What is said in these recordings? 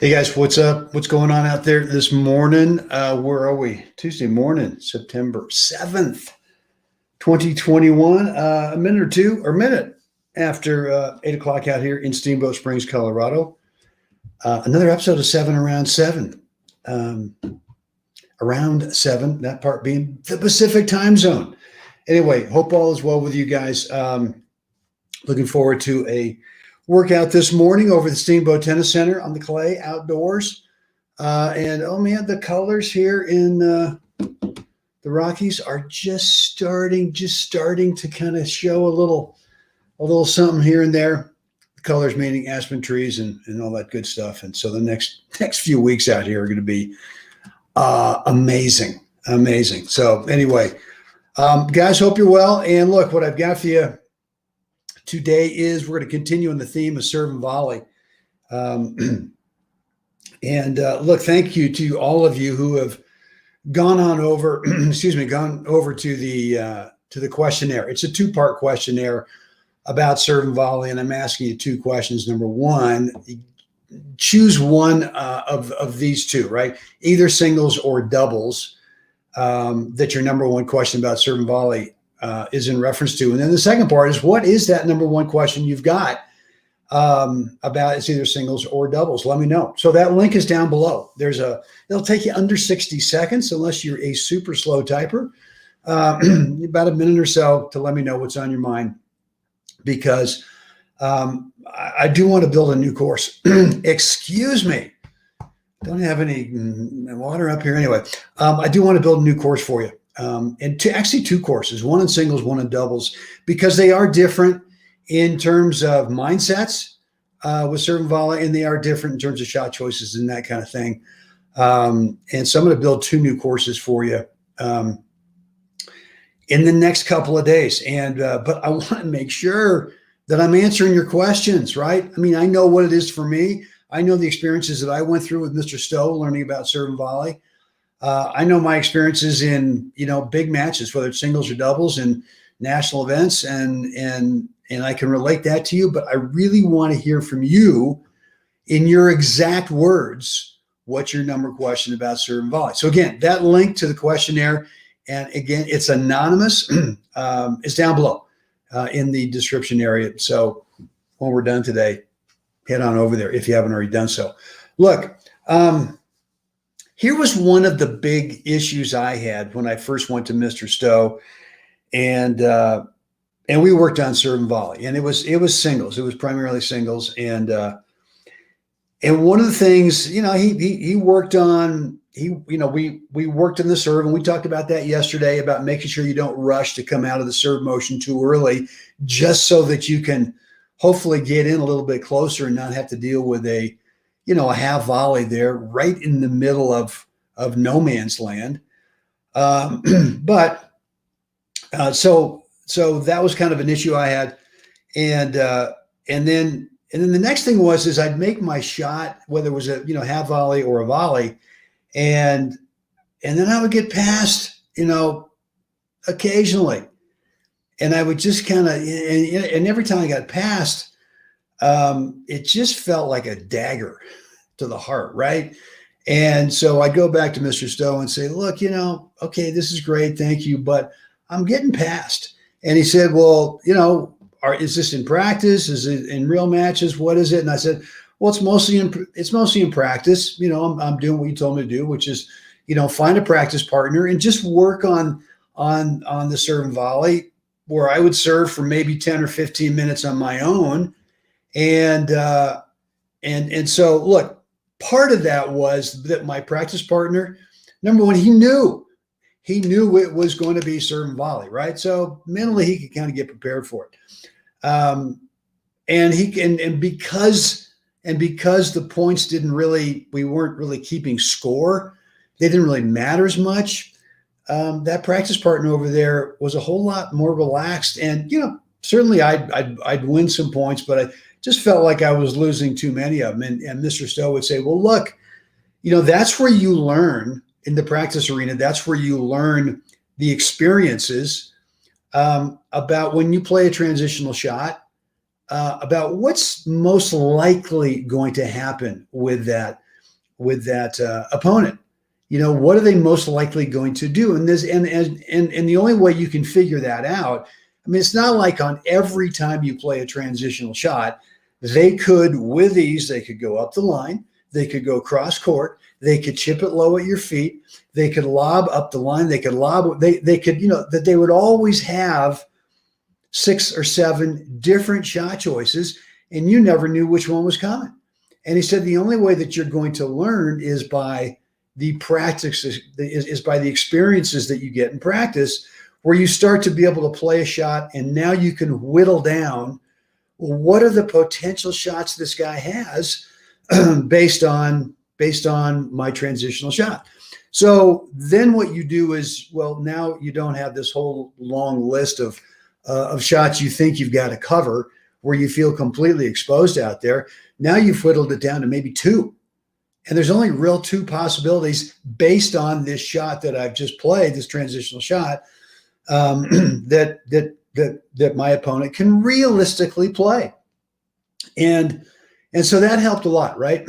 Hey guys, what's up? What's going on out there this morning? Where are we? Tuesday morning, September 7th, 2021. A minute after 8 o'clock out here in Steamboat Springs, Colorado. Another episode of 7 Around 7. Around 7, that part being the Pacific time zone. Anyway, hope all is well with you guys. Looking forward to a workout this morning over the Steamboat Tennis Center on the clay outdoors. And oh man, the colors here in the Rockies are just starting to kind of show a little something here and there. The colors meaning aspen trees and all that good stuff. And so the next few weeks out here are going to be amazing. So anyway, guys, hope you're well. And look, what I've got for you today is we're going to continue on the theme of serve and volley. Look, thank you to all of you who have gone over to the questionnaire. It's a two-part questionnaire about serve and volley, and I'm asking you two questions. Number one, choose one of these two, right? Either singles or doubles that your number one question about serve and volley is in reference to. And then the second part is, what is that number one question you've got about it's either singles or doubles? Let me know. So that link is down below. It'll take you under 60 seconds unless you're a super slow typer, about a minute or so to let me know what's on your mind, because I do want to build a new course. Excuse me. Don't have any water up here. Anyway, I do want to build a new course for you. And two courses, one in singles, one in doubles, because they are different in terms of mindsets with serve and volley, and they are different in terms of shot choices and that kind of thing. And so I'm going to build two new courses for you in the next couple of days. But I want to make sure that I'm answering your questions, right? I mean, I know what it is for me. I know the experiences that I went through with Mr. Stowe learning about serve and volley. I know my experiences in, big matches, whether it's singles or doubles and national events, and I can relate that to you, but I really want to hear from you in your exact words, what's your number question about serve and volley. So again, that link to the questionnaire, and again, it's anonymous, is down below in the description area. So when we're done today, head on over there if you haven't already done so. Look, here was one of the big issues I had when I first went to Mr. Stowe, and we worked on serve and volley, and it was singles. It was primarily singles, and one of the things he worked on, we worked in the serve, and we talked about that yesterday about making sure you don't rush to come out of the serve motion too early, just so that you can hopefully get in a little bit closer and not have to deal with a half volley there right in the middle of no man's land. So that was kind of an issue I had. And then the next thing is I'd make my shot, whether it was a, half volley or a volley. And then I would get passed, occasionally. And I would just kind of, and every time I got passed, it just felt like a dagger to the heart, right? And so I go back to Mr. Stowe and say, look, okay, this is great, thank you, but I'm getting passed. And he said, well, is this in practice? Is it in real matches? What is it? And I said, well, it's mostly in practice. I'm doing what you told me to do, which is, find a practice partner and just work on the serve and volley, where I would serve for maybe 10 or 15 minutes on my own. And so look, part of that was that my practice partner, number one, he knew it was going to be serve and volley, right? So mentally he could kind of get prepared for it. Because the points we weren't really keeping score, they didn't really matter as much. That practice partner over there was a whole lot more relaxed, and certainly I'd win some points, but I just felt like I was losing too many of them. And Mr. Stowe would say, well, look, that's where you learn in the practice arena. That's where you learn the experiences about when you play a transitional shot, about what's most likely going to happen with that opponent. You know, what are they most likely going to do? And the only way you can figure that out, I mean, it's not like on every time you play a transitional shot, they could, with ease, they could go up the line, they could go cross court, they could chip it low at your feet, they could lob up the line, they could lob, they could, you know, that they would always have 6 or 7 different shot choices, and you never knew which one was coming. And he said the only way that you're going to learn is by the practice, is by the experiences that you get in practice, where you start to be able to play a shot, and now you can whittle down, well, what are the potential shots this guy has based on my transitional shot. So then what you do is, well, now you don't have this whole long list of shots you think you've got to cover where you feel completely exposed out there. Now you've whittled it down to maybe 2. And there's only real 2 possibilities based on this shot that I've just played, this transitional shot, that my opponent can realistically play. And so that helped a lot, right?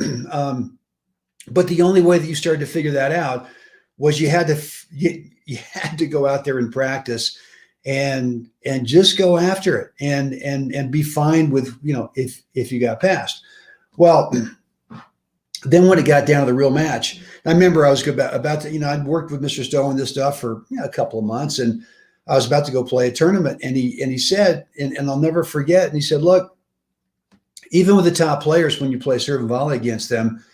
But the only way that you started to figure that out was you had to go out there and practice and just go after it and be fine with, you know, if you got past. Well, then when it got down to the real match, I remember I was about to, you know, I'd worked with Mr. Stowe on this stuff for, you know, a couple of months, and I was about to go play a tournament, and he said, and I'll never forget, and he said, look, even with the top players, when you play serve and volley against them,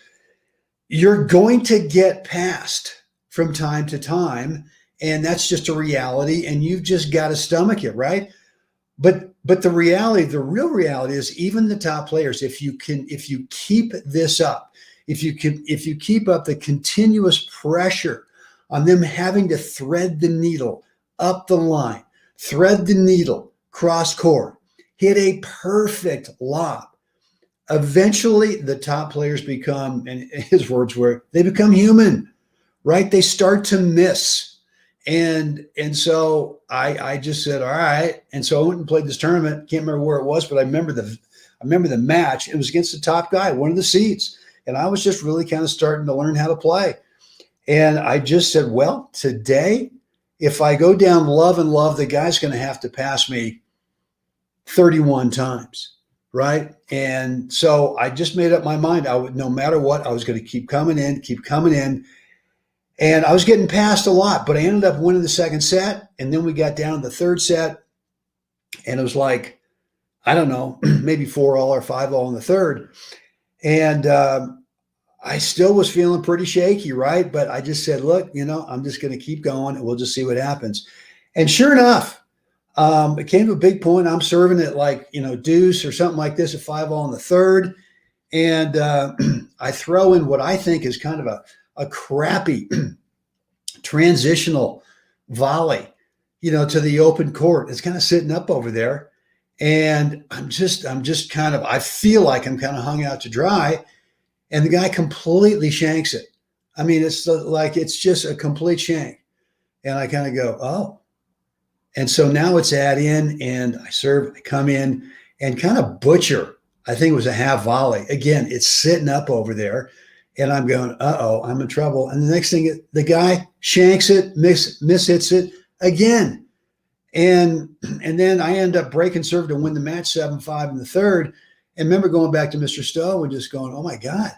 you're going to get past from time to time, and that's just a reality, and you've just got to stomach it, right? But the real reality is, even the top players, if you keep this up, if you keep up the continuous pressure on them having to thread the needle up the line, thread the needle cross court, hit a perfect lob, eventually the top players become, and his words were, they become human, right? They start to miss. And so I just said, all right. And so I went and played this tournament. Can't remember where it was, but I remember the match. It was against the top guy, one of the seeds. And I was just really kind of starting to learn how to play. And I just said, well, today, if I go down love and love, the guy's going to have to pass me 31 times. Right. And so I just made up my mind. No matter what, I was going to keep coming in. And I was getting past a lot, but I ended up winning the second set. And then we got down to the third set, and it was like, I don't know, maybe 4-all or 5-all in the third. And I still was feeling pretty shaky, right? But I just said, look, you know, I'm just going to keep going, and we'll just see what happens. And sure enough, it came to a big point. I'm serving it like, you know, deuce or something like this at 5-all in the third. And I throw in what I think is kind of a crappy transitional volley, you know, to the open court. It's kind of sitting up over there. And I'm just kind of, I feel like I'm kind of hung out to dry. And the guy completely shanks it. I mean, it's like, it's just a complete shank. And I kind of go, oh. And so now it's add in, and I serve, I come in and kind of butcher. I think it was a half volley. Again, it's sitting up over there. And I'm going, uh-oh, I'm in trouble. And the next thing, the guy shanks it, mishits it again. And then I end up breaking serve to win the match 7-5 in the third. And remember going back to Mr. Stowe and just going, oh my God,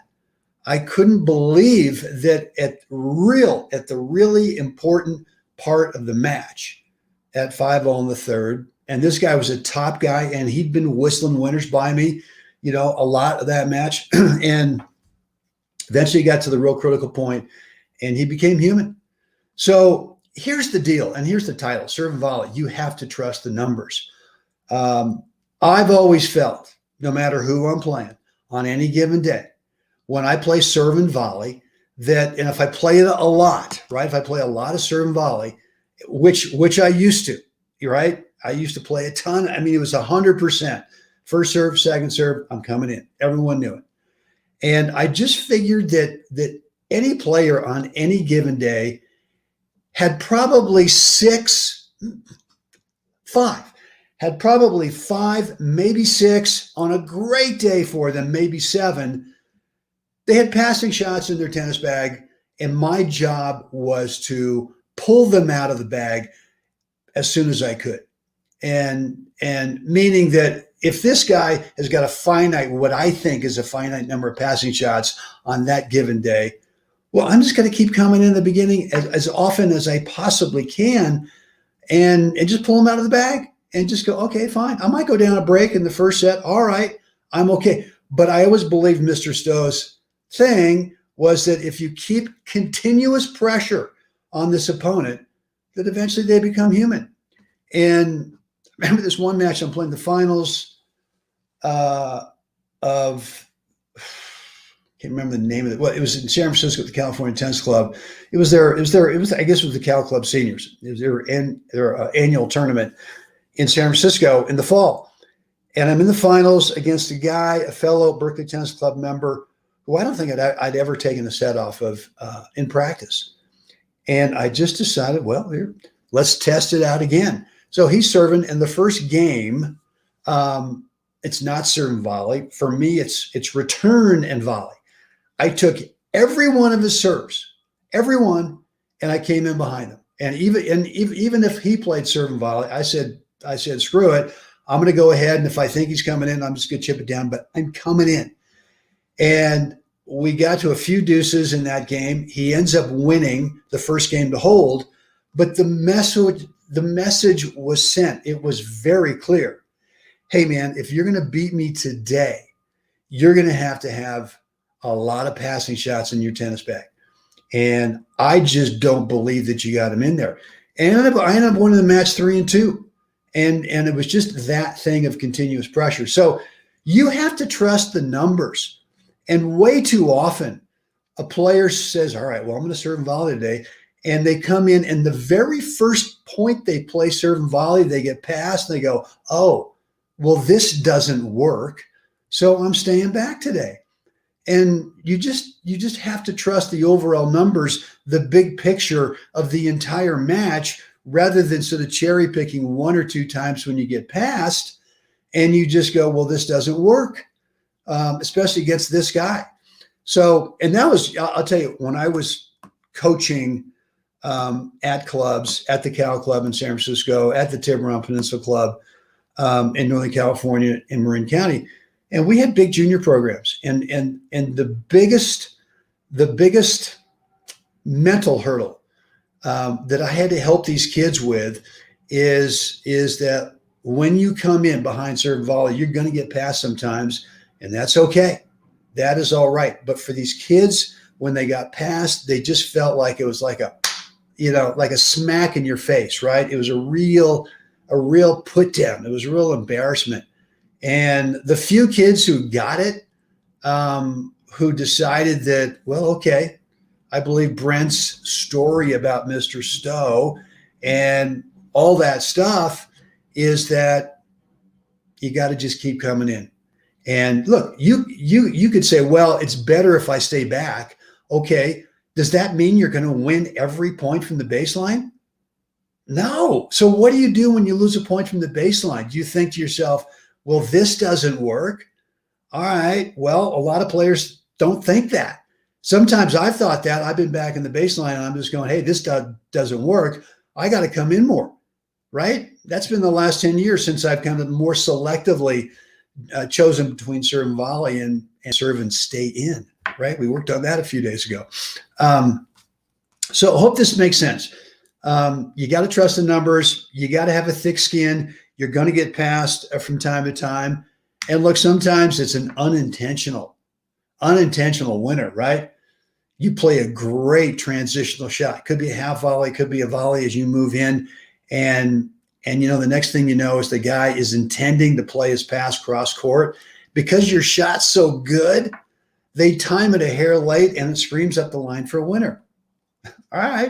I couldn't believe that at the really important part of the match at 5-all in the third. And this guy was a top guy, and he'd been whistling winners by me, you know, a lot of that match. And eventually he got to the real critical point, and he became human. So here's the deal, and here's the title, Serve and Volley. You have to trust the numbers. I've always felt, no matter who I'm playing on any given day, when I play serve and volley, that, and if I play it a lot, right? If I play a lot of serve and volley, which I used to, right? I used to play a ton. I mean, it was 100%. First serve, second serve, I'm coming in. Everyone knew it. And I just figured that any player on any given day had probably five, maybe 6 on a great day for them, maybe 7, They had passing shots in their tennis bag, and my job was to pull them out of the bag as soon as I could. And meaning that if this guy has got a finite, what I think is a finite number of passing shots on that given day, well, I'm just going to keep coming in the beginning as often as I possibly can and just pull them out of the bag and just go, okay, fine. I might go down a break in the first set. All right, I'm okay. But I always believed Mr. Stowe's thing was that if you keep continuous pressure on this opponent, that eventually they become human. And remember this one match I'm playing the finals of, can't remember the name of it. Well, it was in San Francisco at the California Tennis Club. It was I guess it was the Cal Club Seniors. It was their annual tournament in San Francisco in the fall. And I'm in the finals against a fellow Berkeley Tennis Club member who I don't think I'd ever taken a set off of in practice. And I just decided, well, here, let's test it out again. So he's serving in the first game. It's not serve and volley. For me, it's return and volley. I took every one of his serves, every one, and I came in behind him. And even if he played serve and volley, I said, screw it. I'm going to go ahead, and if I think he's coming in, I'm just going to chip it down, but I'm coming in. And we got to a few deuces in that game. He ends up winning the first game to hold, but the message was sent. It was very clear. Hey, man, if you're going to beat me today, you're going to have a lot of passing shots in your tennis bag. And I just don't believe that you got him in there. And I ended up winning the match 3-2. And it was just that thing of continuous pressure. So you have to trust the numbers. And way too often, a player says, all right, well, I'm going to serve and volley today. And they come in, and the very first point they play serve and volley, they get past, and they go, oh, well, this doesn't work, so I'm staying back today. And you just have to trust the overall numbers, the big picture of the entire match, rather than sort of cherry picking one or two times when you get past, and you just go, well, this doesn't work, especially against this guy. So, and that was, I'll tell you, when I was coaching at clubs, at the Cal Club in San Francisco, at the Tiburon Peninsula Club in Northern California in Marin County, and we had big junior programs, and the biggest mental hurdle that I had to help these kids with is that when you come in behind serve and volley, you're going to get past sometimes, and that's okay. That is all right. But for these kids, when they got past, they just felt like it was like a smack in your face, right? It was a real put down. It was a real embarrassment. And the few kids who got it, who decided that, well, okay, I believe Brent's story about Mr. Stowe and all that stuff is that you got to just keep coming in. And look, you could say, well, it's better if I stay back. Okay. Does that mean you're going to win every point from the baseline? No. So what do you do when you lose a point from the baseline? Do you think to yourself, well, this doesn't work? All right. Well, a lot of players don't think that. Sometimes I've thought that. I've been back in the baseline and I'm just going, hey, this doesn't work. I got to come in more, right? That's been the last 10 years since I've kind of more selectively chosen between serve and volley and serve and stay in, right? We worked on that a few days ago. So I hope this makes sense. You got to trust the numbers. You got to have a thick skin. You're going to get past from time to time. And look, sometimes it's an unintentional winner, right? You play a great transitional shot. Could be a half volley, could be a volley as you move in. And the next thing you know is the guy is intending to play his pass cross court. Because your shot's so good, they time it a hair late and it screams up the line for a winner. All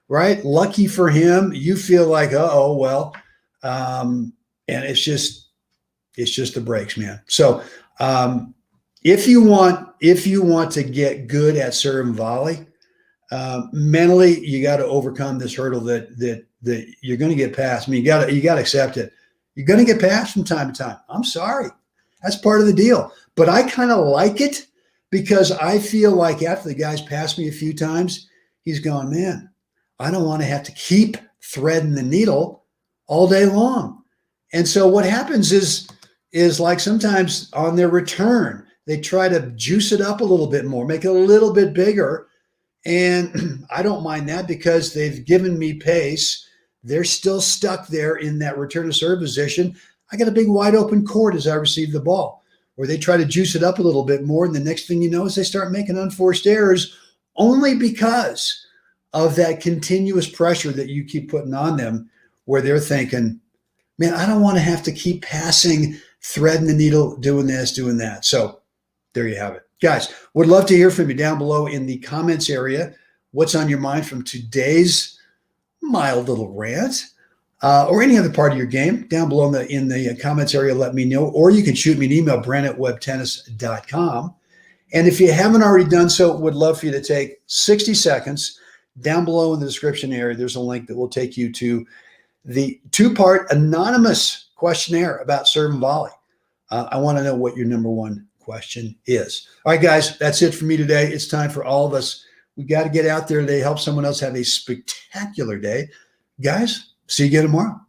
right? Lucky for him. You feel like, well, and it's just the breaks, man. So if you want to get good at serve and volley, mentally you got to overcome this hurdle that you're going to get past. I mean, you got to accept it. You're going to get past from time to time. I'm sorry, that's part of the deal. But I kind of like it because I feel like after the guy's passed me a few times, he's going, man, I don't want to have to keep threading the needle all day long. And so what happens is like sometimes on their return, they try to juice it up a little bit more, make it a little bit bigger. And I don't mind that because they've given me pace. They're still stuck there in that return to serve position. I got a big wide open court as I receive the ball, or they try to juice it up a little bit more. And the next thing you know is they start making unforced errors only because of that continuous pressure that you keep putting on them, where they're thinking, man, I don't want to have to keep passing, threading the needle, doing this, doing that. So there you have it. Guys, would love to hear from you down below in the comments area. What's on your mind from today's mild little rant, or any other part of your game? Down below in the comments area, let me know. Or you can shoot me an email, brent@webtennis.com. And if you haven't already done so, would love for you to take 60 seconds. Down below in the description area, there's a link that will take you to the 2-part anonymous questionnaire about serve and volley. I want to know what your number one question is. All right, guys, that's it for me today. It's time for all of us. We got to get out there today, help someone else have a spectacular day. Guys, see you again tomorrow.